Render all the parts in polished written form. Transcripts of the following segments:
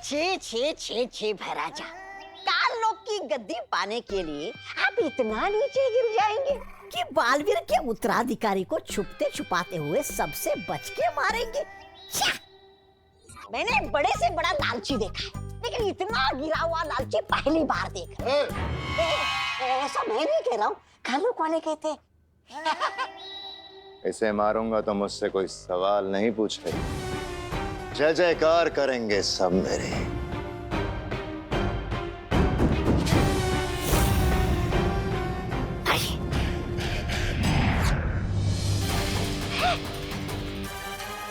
छे छे छे छे भैराजा, काल लोक की गद्दी पाने के लिए आप इतना नीचे गिर जाएंगे कि बालवीर के उत्तराधिकारी को छुपते छुपाते हुए सबसे बच के मारेंगे। मैंने बड़े से बड़ा लालची देखा है, लेकिन इतना गिरा हुआ लालची पहली बार देख रहा हूं। ऐसा मैं नहीं कह रहा हूँ, कालू वाले कहते। इसे मारूंगा तो मुझसे कोई सवाल नहीं पूछे, जय जयकार करेंगे सब मेरे।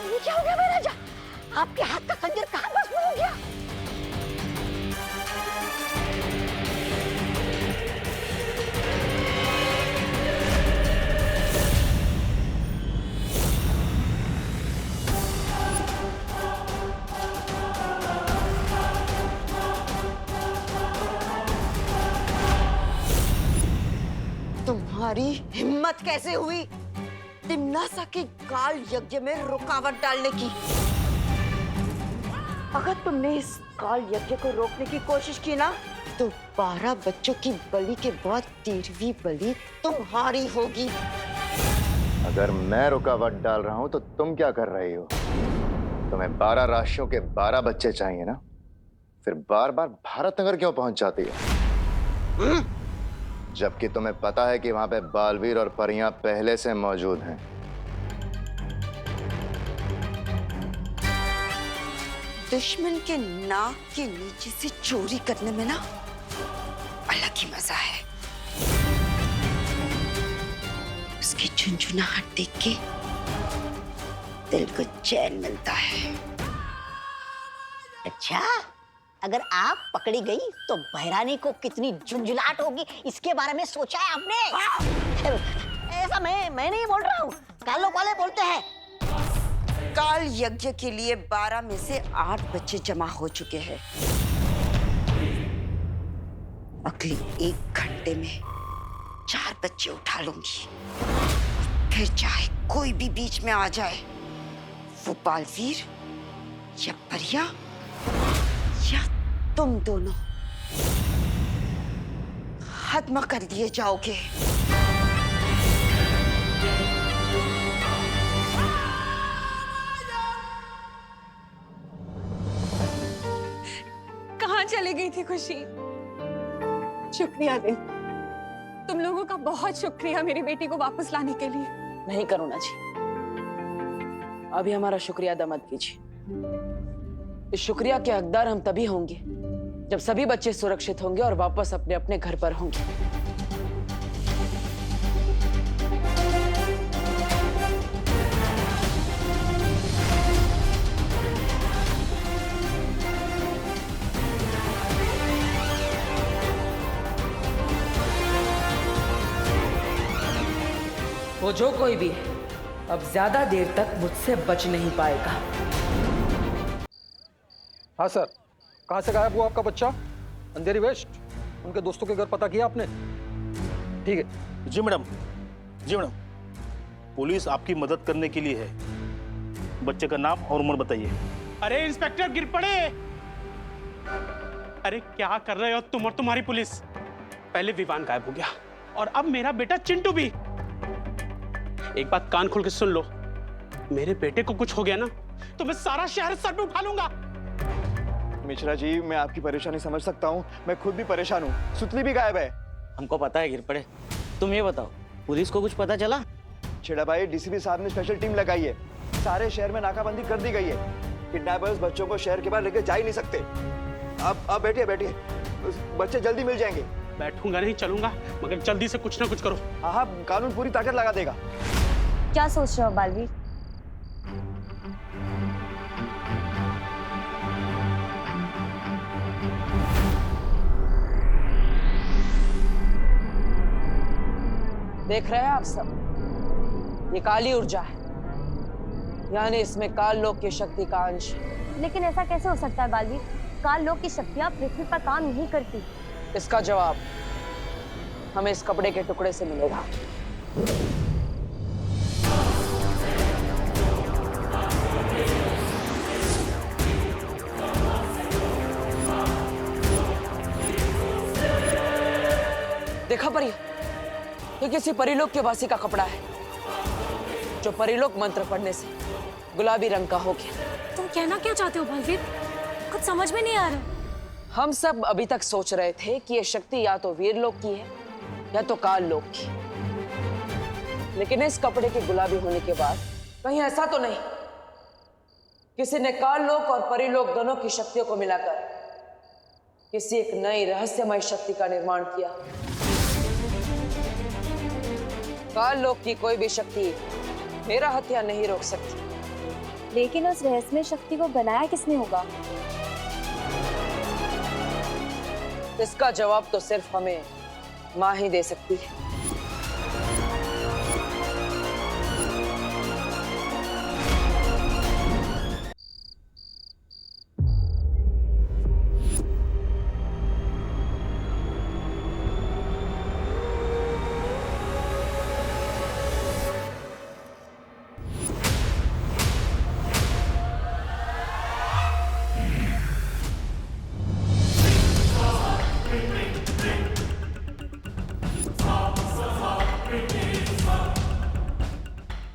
ये क्या हो गया महाराजा? आपके हाथ का खंजर कहाँ भस्म हो गया? तुम्हारी हिम्मत कैसे हुई तिम्नासा के काल यज्ञ में रुकावट डालने की? अगर तुमने इस काल यज्ञ को रोकने की कोशिश की ना, तो 12 बच्चों की बलि के बाद 13वीं बलि तुम्हारी होगी। अगर मैं रुकावट डाल रहा हूं तो तुम क्या कर रही हो? तुम्हें 12 राशियों के 12 बच्चे चाहिए ना? फिर बार बार भारत नगर क्यों पहुंच जाती है? जबकि तुम्हें पता है कि वहां पे बालवीर और परियां पहले से मौजूद हैं। दुश्मन के नाक के नीचे से चोरी करने में ना अलग ही मजा है। उसकी झुनझुनाहट देख के दिल को चैन मिलता है। अच्छा, अगर आप पकड़ी गई तो बहरानी को कितनी झुंझुलाहट होगी, इसके बारे में सोचा है आपने? ऐसा मैं नहीं बोल रहा हूँ, कालों वाले बोलते हैं। काल यज्ञ के लिए 12 में से 8 बच्चे जमा हो चुके हैं। अगले 1 घंटे में 4 बच्चे उठा लूंगी, फिर चाहे कोई भी बीच में आ जाए, वो बालवीर या परिया या तुम दोनों खत्म कर दिए जाओगे। कहाँ चली गई थी खुशी? शुक्रिया दे, तुम लोगों का बहुत शुक्रिया मेरी बेटी को वापस लाने के लिए। नहीं करुणा जी, अभी हमारा शुक्रिया अदा मत कीजिए। इस शुक्रिया के हकदार हम तभी होंगे जब सभी बच्चे सुरक्षित होंगे और वापस अपने अपने घर पर होंगे। वो जो कोई भी है, अब ज्यादा देर तक मुझसे बच नहीं पाएगा। हाँ सर, कहाँ से गायब हुआ आपका बच्चा? अंधेरी वेस्ट, उनके दोस्तों के घर पता किया आपने? ठीक है। जी मैडम, जी मैडम, पुलिस आपकी मदद करने के लिए है। बच्चे का नाम और उम्र बताइए। अरे इंस्पेक्टर गिर पड़े। अरे क्या कर रहे हो तुम और तुम्हारी पुलिस? पहले विवान गायब हो गया और अब मेरा बेटा चिंटू भी। एक बात कान खोल के सुन लो, मेरे बेटे को कुछ हो गया ना तो मैं सारा शहर सर पे उठा लूंगा। मिश्रा जी, मैं आपकी परेशानी समझ सकता हूँ, मैं खुद भी परेशान हूँ। सुतली भी गायब है। हमको पता है गिर पड़े, तुम ये बताओ पुलिस को कुछ पता चला? छेड़ा भाई, डीसीपी साहब ने स्पेशल टीम लगाई है, सारे शहर में नाकाबंदी कर दी गई है। किडनैपर्स बच्चों को शहर के बाहर लेके जा ही नहीं सकते। अब बैठिए बैठिए, बच्चे जल्दी मिल जाएंगे। बैठूंगा नहीं, चलूंगा, मगर जल्दी से कुछ ना कुछ करो। हाँ, कानून पूरी ताकत लगा देगा। क्या सोच रहे हो बालवीर? देख रहे हैं आप सब, ये काली ऊर्जा है, यानी इसमें काल लोक की शक्ति का अंश है। लेकिन ऐसा कैसे हो सकता है बालवीर? काल लोक की शक्तियां पृथ्वी पर काम नहीं करती। इसका जवाब हमें इस कपड़े के टुकड़े से मिलेगा। देखा परी, ये किसी परिलोक के वासी का कपड़ा है जो परिलोक मंत्र पढ़ने से गुलाबी रंग का हो गया। तुम कहना क्या चाहते हो बलवीर? कुछ समझ में नहीं आ रहा। हम सब अभी तक सोच रहे थे कि ये शक्ति या तो वीरलोक की है या तो काल लोक की, लेकिन इस कपड़े के गुलाबी होने के बाद कहीं ऐसा तो नहीं किसी ने काल लोक और परिलोक दोनों की शक्तियों को मिलाकर किसी एक नई रहस्यमय शक्ति का निर्माण किया। काल लोक की कोई भी शक्ति मेरा हत्या नहीं रोक सकती। लेकिन उस रहस्यमय शक्ति को बनाया किसने होगा? इसका जवाब तो सिर्फ हमें माँ ही दे सकती है।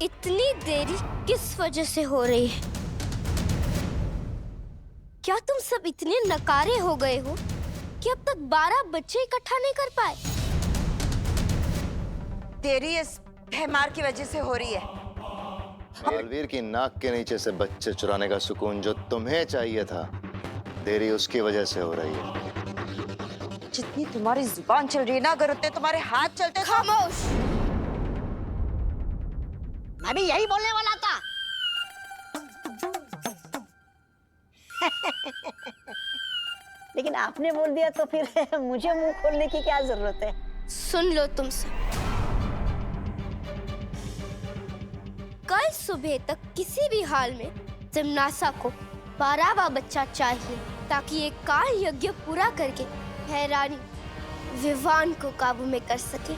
इतनी देरी किस वजह से हो रही है? क्या तुम सब इतने नकारे हो गए हो कि अब तक 12 बच्चे इकट्ठा नहीं कर पाए? देरी इस भैमार की वजह से हो रही है। बालवीर की नाक के नीचे से बच्चे चुराने का सुकून जो तुम्हें चाहिए था, देरी उसकी वजह से हो रही है। जितनी तुम्हारी जुबान चल रही है ना, अगर उतने तुम्हारे हाथ चलते। खामोश! मैं भी यही बोलने वाला था। लेकिन आपने बोल दिया तो फिर मुझे मुंह खोलने की क्या जरूरत है? सुन लो तुम सब, कल सुबह तक किसी भी हाल में जिम्नासा को 12वां बच्चा चाहिए ताकि ये काल यज्ञ पूरा करके हैरानी विवान को काबू में कर सके।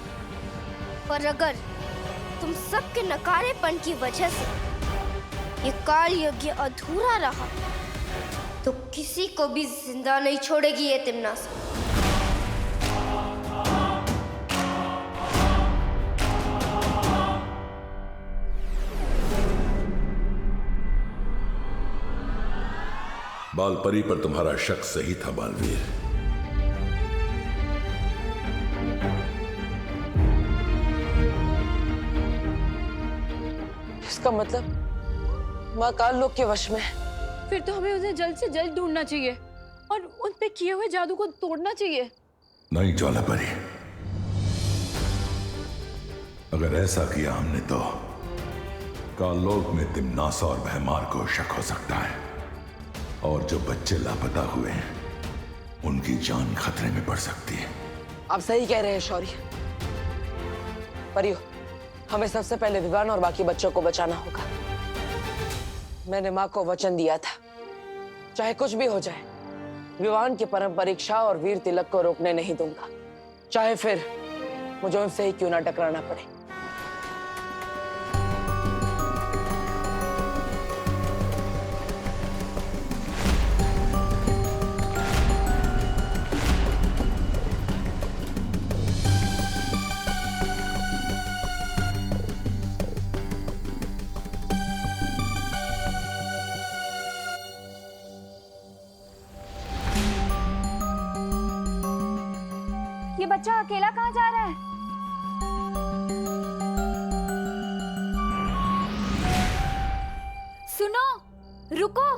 और अगर तुम सबके नकारेपन की वजह से ये काल यज्ञ अधूरा रहा तो किसी को भी जिंदा नहीं छोड़ेगी ये तिम्नासा। बालपरी पर तुम्हारा शक सही था बालवीर। इसका मतलब माँ काल लोक के वश में है। फिर तो हमें उसे जल्द से जल्द ढूंढना चाहिए और उन पे किए हुए जादू को तोड़ना चाहिए। नहीं ज्वालापरी, अगर ऐसा किया हमने तो काललोक में तिम्नासा और भैमार को शक हो सकता है, और जो बच्चे लापता हुए हैं उनकी जान खतरे में पड़ सकती है। आप सही कह रहे हैं शौर्य। परियो, हमें सबसे पहले विवान और बाकी बच्चों को बचाना होगा। मैंने माँ को वचन दिया था, चाहे कुछ भी हो जाए, विवान की परम परीक्षा और वीर तिलक को रोकने नहीं दूंगा, चाहे फिर मुझे उनसे ही क्यों ना टकराना पड़े। ये बच्चा अकेला कहाँ जा रहा है? सुनो, रुको।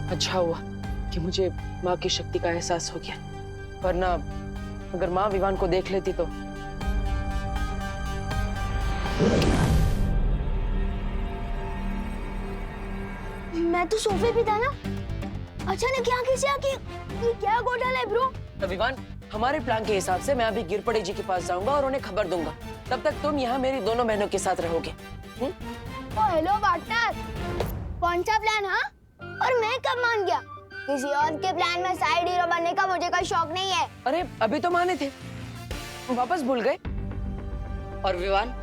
अच्छा हुआ कि मुझे माँ की शक्ति का एहसास हो गया, वरना अगर माँ विवान को देख लेती तो। मैं तो सोफे पे था ना, अचानक यहाँ कैसे आके? ये क्या घोटाला है ब्रो? विवान, हमारे प्लान के हिसाब से मैं अभी गिरपड़े जी के पास जाऊंगा और उन्हें खबर दूंगा। तब तक तुम यहाँ मेरी दोनों बहनों के साथ रहोगे। ओ हेलो पार्टनर, कौन सा प्लान? हाँ, और मैं कब मान गया? किसी और के प्लान में साइड हीरो बनने का मुझे कोई शौक नहीं है। अरे अभी तो माने थे, वापस भूल गए। और विवान,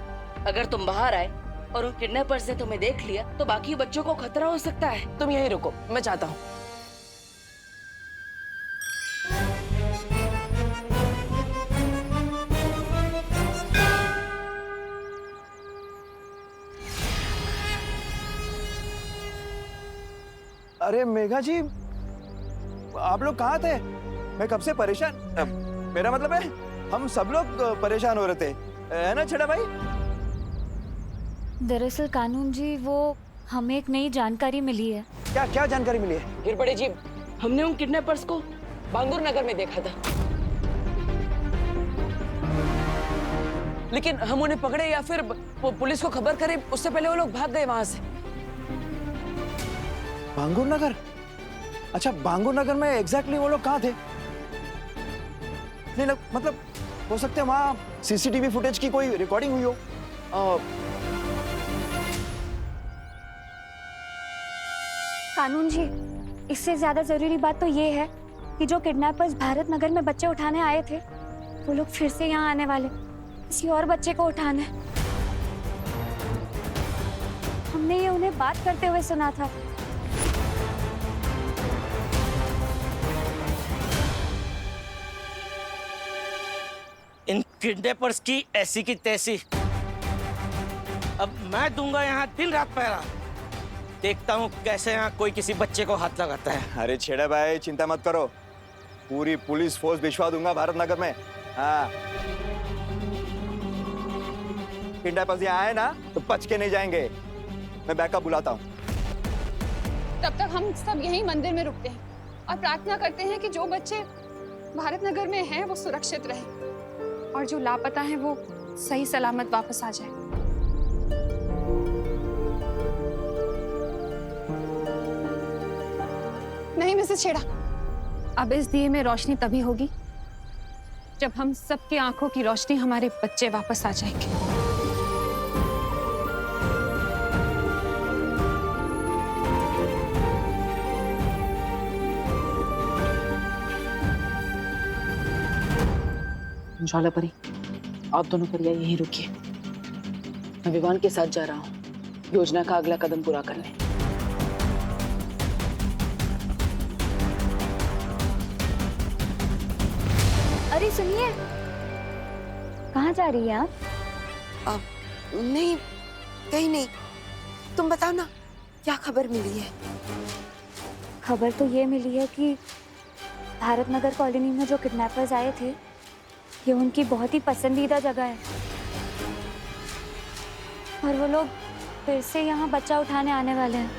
अगर तुम बाहर आए और उन किडनैपर्स ने तुम्हें देख लिया तो बाकी बच्चों को खतरा हो सकता है। तुम यहीं रुको, मैं चाहता हूँ। अरे मेघा जी, आप लोग कहाँ थे? मैं कब से परेशान, मेरा मतलब है हम सब लोग परेशान हो रहे थे, है ना छेड़ा भाई? दरअसल कानून जी, वो हमें एक नई जानकारी मिली है। क्या क्या जानकारी मिली है? गिरपड़े जी, हमने उन किडनैपर्स को बांगुर नगर में देखा था, लेकिन हम उन्हें पकड़े या फिर पुलिस को खबर करें उससे पहले वो लोग भाग गए वहां से। बांगुर नगर? अच्छा, बांगुर नगर में एग्जैक्टली वो लोग कहाँ थे? नहीं मतलब हो सकते हैं वहाँ सीसीटीवी फुटेज की कोई रिकॉर्डिंग हुई हो। कानून जी, इससे ज्यादा जरूरी बात तो ये है कि जो किडनैपर्स भारत नगर में बच्चे उठाने आए थे, वो लोग फिर से यहाँ आने वाले, किसी और बच्चे को उठाने। हमने ये उन्हें बात करते हुए सुना था। इन किडनैपर्स की ऐसी की तैसी। अब मैं दूंगा यहाँ दिन रात पहरा, देखता हूँ कैसे यहाँ कोई किसी बच्चे को हाथ लगाता है। अरे छेड़ा भाई, चिंता मत करो, पूरी पुलिस फोर्स भिजवा दूंगा भारत नगर में। हाँ, किडनैपर्स यहाँ आए ना तो बच के नहीं जाएंगे। मैं बैकअप बुलाता हूँ। तब तक हम सब यहीं मंदिर में रुकते हैं और प्रार्थना करते हैं कि जो बच्चे भारत नगर में हैं वो सुरक्षित रहें और जो लापता हैं वो सही सलामत वापस आ जाए। नहीं मिसेस छेड़ा, अब इस दिए में रोशनी तभी होगी जब हम सबकी आंखों की रोशनी हमारे बच्चे वापस आ जाएंगे। ज्वाला परी, आप दोनों परिया यहीं रुकिए, मैं विवान के साथ जा रहा हूँ योजना का अगला कदम पूरा करने। अरे सुनिए, कहाँ जा रही हैं आप? नहीं, कहीं नहीं। तुम बताओ ना, क्या खबर मिली है? खबर तो ये मिली है कि भारत नगर कॉलोनी में जो किडनैपर्स आए थे, ये उनकी बहुत ही पसंदीदा जगह है और वो लोग फिर से यहाँ बच्चा उठाने आने वाले हैं।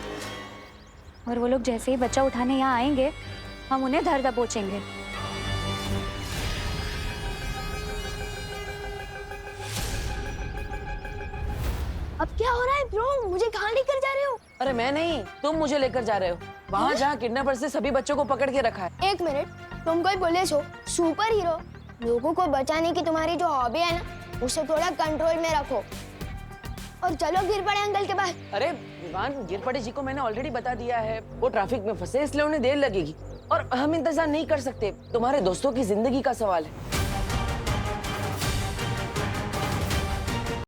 और वो लोग जैसे ही बच्चा उठाने यहाँ आएंगे, हम उन्हें धर दबोचेंगे। अब क्या हो रहा है ब्रो? मुझे कहाँ लेकर जा रहे हो? अरे मैं नहीं, तुम मुझे लेकर जा रहे हो वहाँ जहाँ किडनैपर्स ने सभी बच्चों को पकड़ के रखा है। एक मिनट, तुम कोई पुलिस हो, सुपर हीरो? लोगों को बचाने की तुम्हारी जो हॉबी है ना, उसे थोड़ा कंट्रोल में रखो और चलो गिरपड़े अंकल के पास। अरे विवान, गिरपड़े जी को मैंने ऑलरेडी बता दिया है, वो ट्रैफिक में फंसे इसलिए उन्हें देर लगेगी और हम इंतजार नहीं कर सकते। तुम्हारे दोस्तों की जिंदगी का सवाल है।